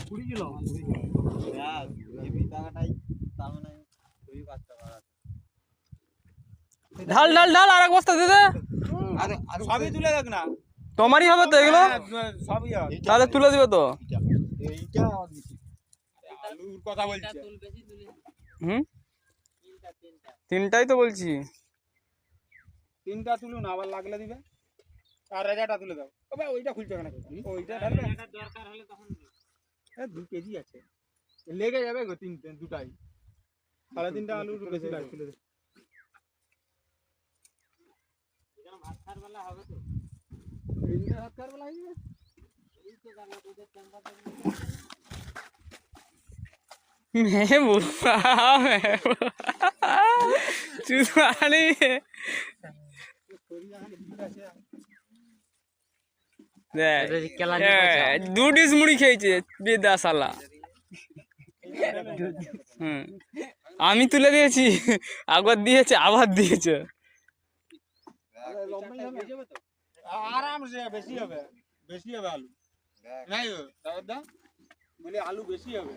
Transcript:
20 kilo ঢাল ঢাল ঢাল আর এক বস্তা দে দে। সবই তুলে দেখ না, তোমারই হবে তো এগুলো, সবই হবে। তাহলে তুলে দিবে তো। আলুর কথা বলছে। হুম, তিনটাই তো বলছি। 3টা তুলুন, আবার লাগলে দিবে। আর রেজাটা তুলে দাও। ও ভাই ওইটা খুলছে কেন? ওইটা ঢালবে দরকার হলে তখন 2 কেজি আছে, লেগে যাবে গো 2টাই। 3.5টা আলুর বেশি লাগে, তুলে দে। এটা ভাত খাওয়ার বেলা হবে তো? এইটা ভাত খাওয়ার বেলা হয়ে যাবে। এই তো জানো দুধের টেম্পার मैं बोला मैं चुदवानी দু ডিশ মুড়ি খেয়েছে বেদা শালা। আমি তুলে দিয়েছি, একবার দিয়েছে আবার দিয়েছে। আরামসে বেশি হবে, বেশি হবে আলু। নাই দাদা বলে আলু বেশি হবে।